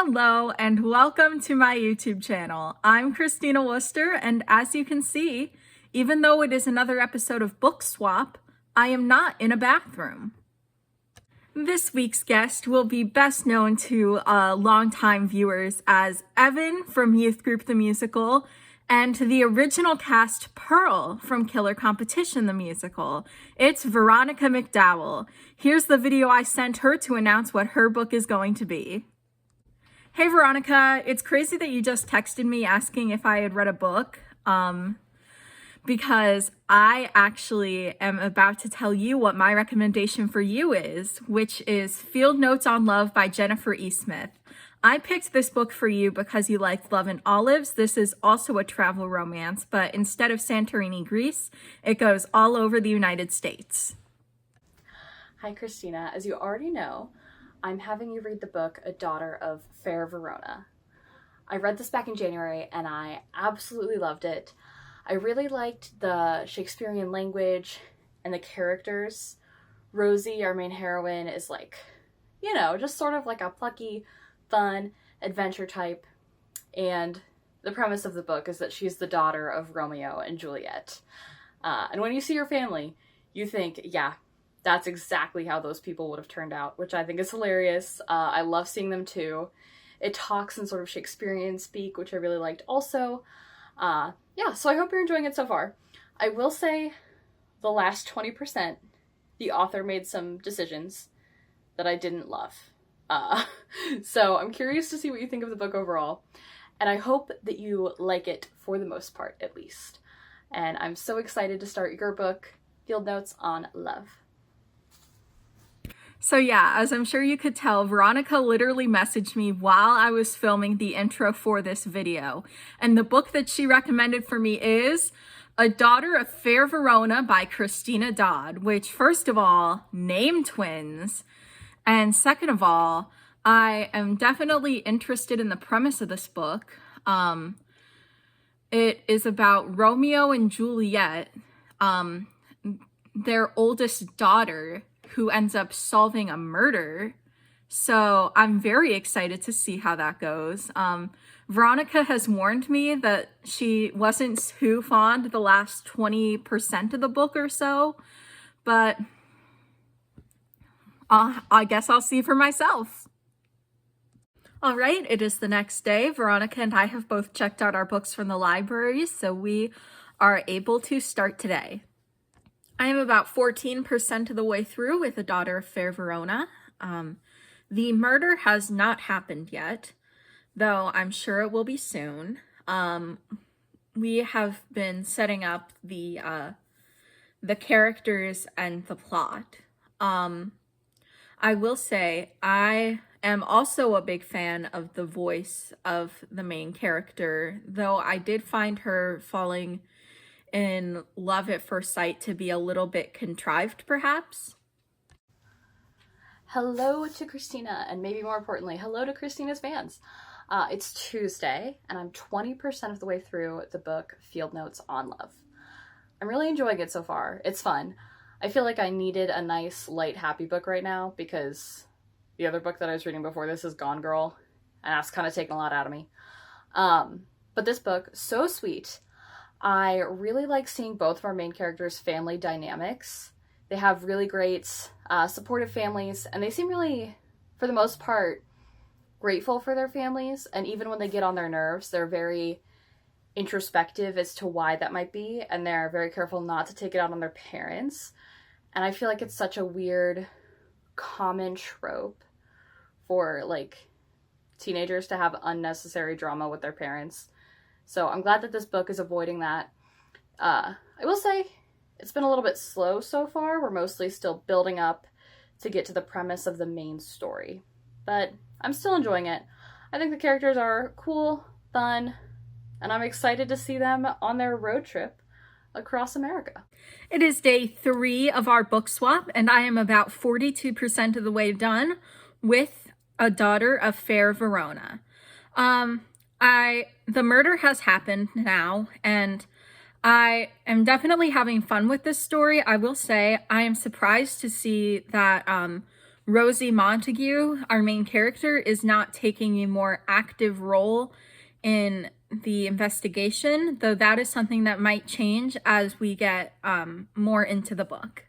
Hello and welcome to my YouTube channel. I'm Christina Worcester, and as you can see, even though it is another episode of Book Swap, I am not in a bathroom. This week's guest will be best known to longtime viewers as Evan from Youth Group the Musical and the original cast Pearl from Killer Competition the Musical. It's Veronica McDowell. Here's the video I sent her to announce what her book is going to be. Hey Veronica, it's crazy that you just texted me asking if I had read a book, because I actually am about to tell you what my recommendation for you is, which is Field Notes on Love by Jennifer E. Smith. I picked this book for you because you liked Love and Olives. This is also a travel romance, but instead of Santorini, Greece, it goes all over the United States. Hi Christina, as you already know, I'm having you read the book A Daughter of Fair Verona. I read this back in January and I absolutely loved it. I really liked the Shakespearean language and the characters. Rosie, our main heroine, is like, just sort of like a plucky, fun adventure type. And the premise of the book is that she's the daughter of Romeo and Juliet. And when you see her family, you think, yeah, that's exactly how those people would have turned out, which I think is hilarious. I love seeing them too. It talks in sort of Shakespearean speak, which I really liked also. So I hope you're enjoying it so far. I will say the last 20%, the author made some decisions that I didn't love. So I'm curious to see what you think of the book overall. And I hope that you like it for the most part, at least. And I'm so excited to start your book, Field Notes on Love. So yeah, as I'm sure you could tell, Veronica literally messaged me while I was filming the intro for this video. And the book that she recommended for me is A Daughter of Fair Verona by Christina Dodd, which first of all, name twins. And second of all, I am definitely interested in the premise of this book. It is about Romeo and Juliet, their oldest daughter, who ends up solving a murder. So I'm very excited to see how that goes. Veronica has warned me that she wasn't too fond the last 20% of the book or so, but I guess I'll see for myself. All right, it is the next day. Veronica and I have both checked out our books from the library, so we are able to start today. I am about 14% of the way through with A Daughter of Fair Verona. The murder has not happened yet, though I'm sure it will be soon. We have been setting up the characters and the plot. I will say I am also a big fan of the voice of the main character, though I did find her falling in love at first sight to be a little bit contrived, perhaps. Hello to Christina, and maybe more importantly, hello to Christina's fans. It's Tuesday, and I'm 20% of the way through the book Field Notes on Love. I'm really enjoying it so far. It's fun. I feel like I needed a nice, light, happy book right now because the other book that I was reading before this is Gone Girl, and that's kind of taken a lot out of me. But this book, so sweet. I really like seeing both of our main characters' family dynamics. They have really great supportive families, and they seem really, for the most part, grateful for their families. And even when they get on their nerves, they're very introspective as to why that might be, and they're very careful not to take it out on their parents. And I feel like it's such a weird, common trope for, teenagers to have unnecessary drama with their parents. So I'm glad that this book is avoiding that. I will say it's been a little bit slow so far. We're mostly still building up to get to the premise of the main story. But I'm still enjoying it. I think the characters are cool, fun, and I'm excited to see them on their road trip across America. It is day 3 of our book swap, and I am about 42% of the way done with A Daughter of Fair Verona. The murder has happened now, and I am definitely having fun with this story. I will say I am surprised to see that Rosie Montague, our main character, is not taking a more active role in the investigation, though that is something that might change as we get more into the book.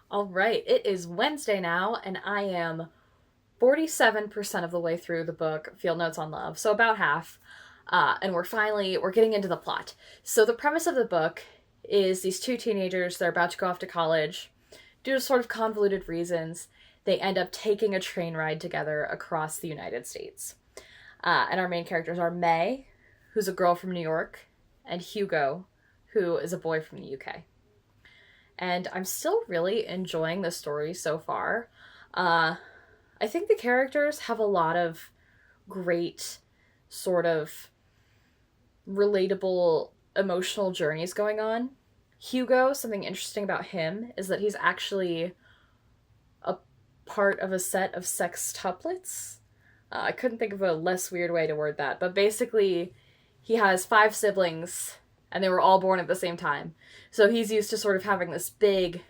All right, it is Wednesday now, and I am 47% of the way through the book, Field Notes on Love, so about half. And we're getting into the plot. So the premise of the book is these two teenagers, they're about to go off to college. Due to sort of convoluted reasons, they end up taking a train ride together across the United States. And our main characters are May, who's a girl from New York, and Hugo, who is a boy from the UK. And I'm still really enjoying the story so far. I think the characters have a lot of great sort of relatable emotional journeys going on. Hugo, something interesting about him is that he's actually a part of a set of sextuplets. I couldn't think of a less weird way to word that, but basically he has 5 siblings and they were all born at the same time. So he's used to sort of having this big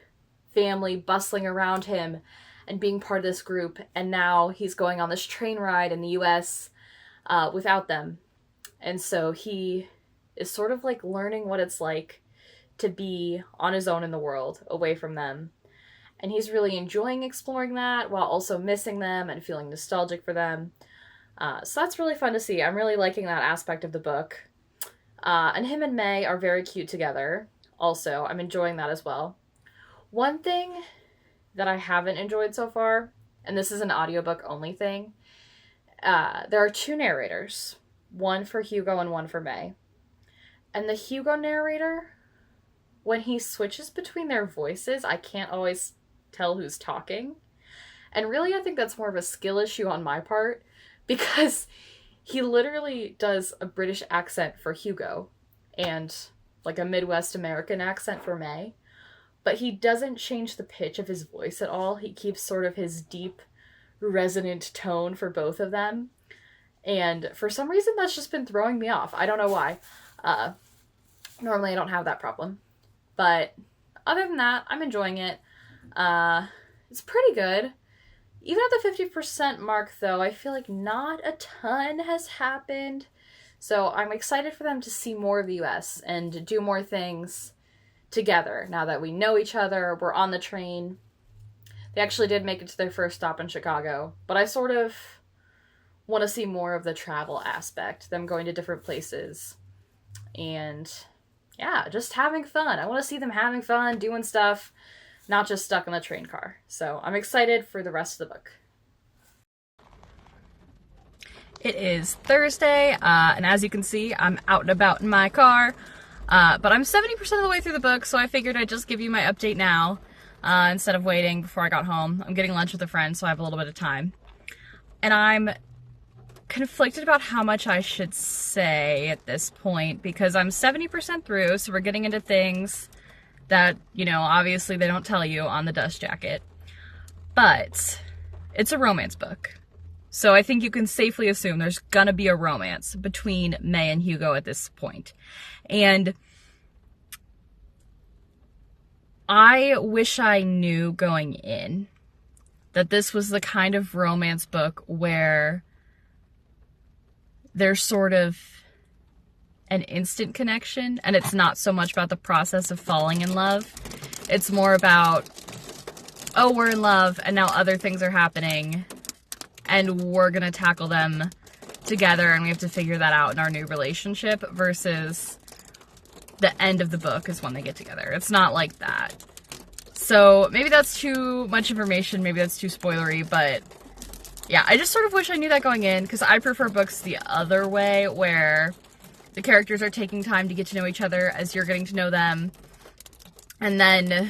family bustling around him and being part of this group, and now he's going on this train ride in the US without them. And so he is sort of like learning what it's like to be on his own in the world, away from them. And he's really enjoying exploring that while also missing them and feeling nostalgic for them. So that's really fun to see. I'm really liking that aspect of the book. And him and May are very cute together. Also, I'm enjoying that as well. One thing that I haven't enjoyed so far, and this is an audiobook only thing, there are 2 narrators. One for Hugo and one for May. And the Hugo narrator, when he switches between their voices, I can't always tell who's talking. And really, I think that's more of a skill issue on my part, because he literally does a British accent for Hugo and like a Midwest American accent for May, but he doesn't change the pitch of his voice at all. He keeps sort of his deep, resonant tone for both of them. And for some reason, that's just been throwing me off. I don't know why. Normally, I don't have that problem. But other than that, I'm enjoying it. It's pretty good. Even at the 50% mark, though, I feel like not a ton has happened. So I'm excited for them to see more of the US and do more things together now that we know each other. We're on the train. They actually did make it to their first stop in Chicago, but I sort of want to see more of the travel aspect, them going to different places, and yeah, just having fun. I want to see them having fun, doing stuff, not just stuck in the train car. So I'm excited for the rest of the book. It is Thursday, and as you can see, I'm out and about in my car, but I'm 70% of the way through the book, so I figured I'd just give you my update now, instead of waiting before I got home. I'm getting lunch with a friend, so I have a little bit of time. And I'm conflicted about how much I should say at this point, because I'm 70% through, so we're getting into things that, you know, obviously they don't tell you on the dust jacket. But it's a romance book. So I think you can safely assume there's gonna be a romance between May and Hugo at this point. And I wish I knew going in that this was the kind of romance book where there's sort of an instant connection, and it's not so much about the process of falling in love. It's more about, oh, we're in love, and now other things are happening, and we're gonna tackle them together, and we have to figure that out in our new relationship, versus the end of the book is when they get together. It's not like that. So maybe that's too much information, maybe that's too spoilery, but yeah, I just sort of wish I knew that going in, because I prefer books the other way, where the characters are taking time to get to know each other as you're getting to know them, and then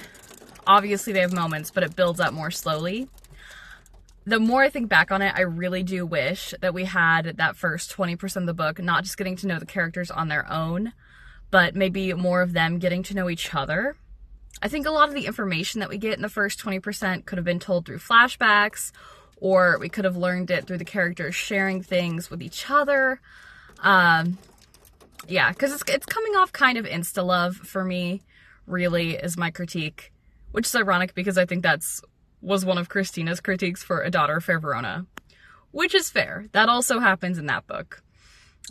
obviously they have moments, but it builds up more slowly. The more I think back on it, I really do wish that we had that first 20% of the book not just getting to know the characters on their own, but maybe more of them getting to know each other. I think a lot of the information that we get in the first 20% could have been told through flashbacks, or we could have learned it through the characters sharing things with each other. Yeah, because it's coming off kind of insta-love for me, really, is my critique. Which is ironic, because I think that's was one of Christina's critiques for A Daughter of Fair Verona, which is fair. That also happens in that book.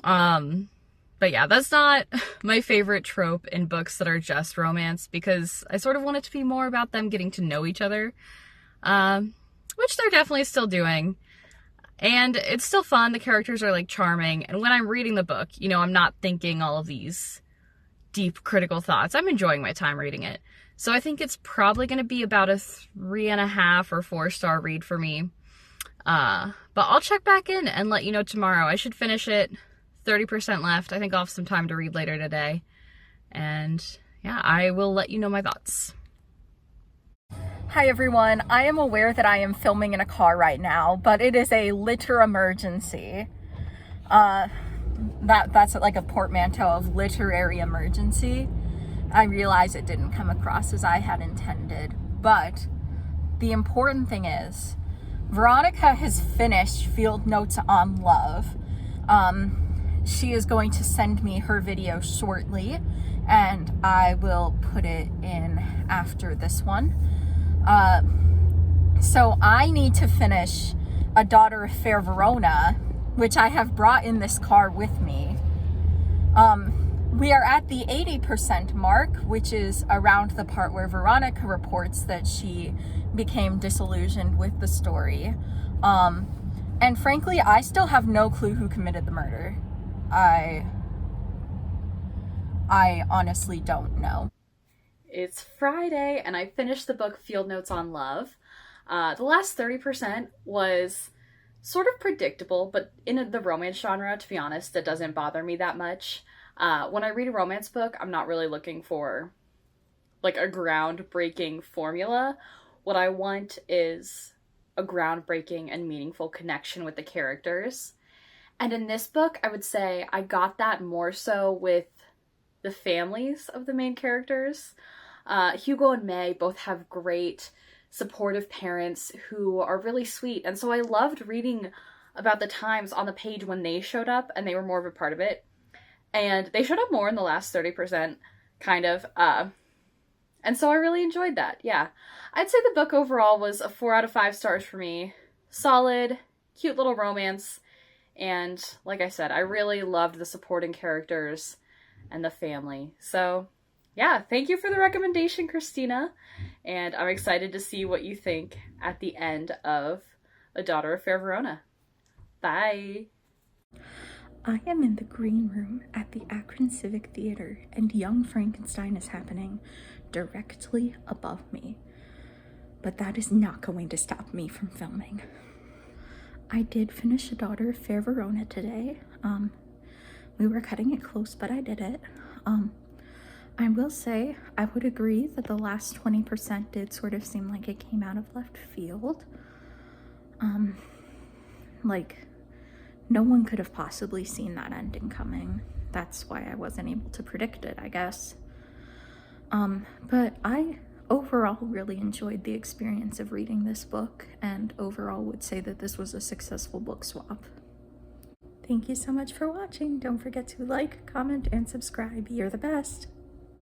But yeah, that's not my favorite trope in books that are just romance, because I sort of want it to be more about them getting to know each other, which they're definitely still doing. And it's still fun. The characters are like charming. And when I'm reading the book, you know, I'm not thinking all of these deep critical thoughts. I'm enjoying my time reading it. So I think it's probably going to be about a 3.5 or 4-star read for me. But I'll check back in and let you know tomorrow. I should finish it. 30% left. I think I'll have some time to read later today. And yeah, I will let you know my thoughts. Hi everyone, I am aware that I am filming in a car right now, but it is a litter emergency. That's like a portmanteau of literary emergency. I realize it didn't come across as I had intended, but the important thing is, Veronica has finished Field Notes on Love. She is going to send me her video shortly, and I will put it in after this one. So I need to finish A Daughter of Fair Verona, which I have brought in this car with me. We are at the 80% mark, which is around the part where Veronica reports that she became disillusioned with the story. And frankly, I still have no clue who committed the murder. I honestly don't know. It's Friday, and I finished the book Field Notes on Love. The last 30% was sort of predictable, but in the romance genre, to be honest, it doesn't bother me that much. When I read a romance book, I'm not really looking for like a groundbreaking formula. What I want is a groundbreaking and meaningful connection with the characters. And in this book, I would say I got that more so with the families of the main characters. Hugo and May both have great supportive parents who are really sweet. And so I loved reading about the times on the page when they showed up and they were more of a part of it. And they showed up more in the last 30%, kind of. And so I really enjoyed that, yeah. I'd say the book overall was a 4 out of 5 stars for me. Solid, cute little romance. And like I said, I really loved the supporting characters and the family. So yeah, thank you for the recommendation, Christina. And I'm excited to see what you think at the end of A Daughter of Fair Verona. Bye. I am in the green room at the Akron Civic Theater, and Young Frankenstein is happening directly above me. But that is not going to stop me from filming. I did finish A Daughter of Fair Verona today. We were cutting it close, but I did it. I will say, I would agree that the last 20% did sort of seem like it came out of left field. Like, no one could have possibly seen that ending coming. That's why I wasn't able to predict it, I guess. But I overall really enjoyed the experience of reading this book, and overall would say that this was a successful book swap. Thank you so much for watching. Don't forget to like, comment, and subscribe. You're the best.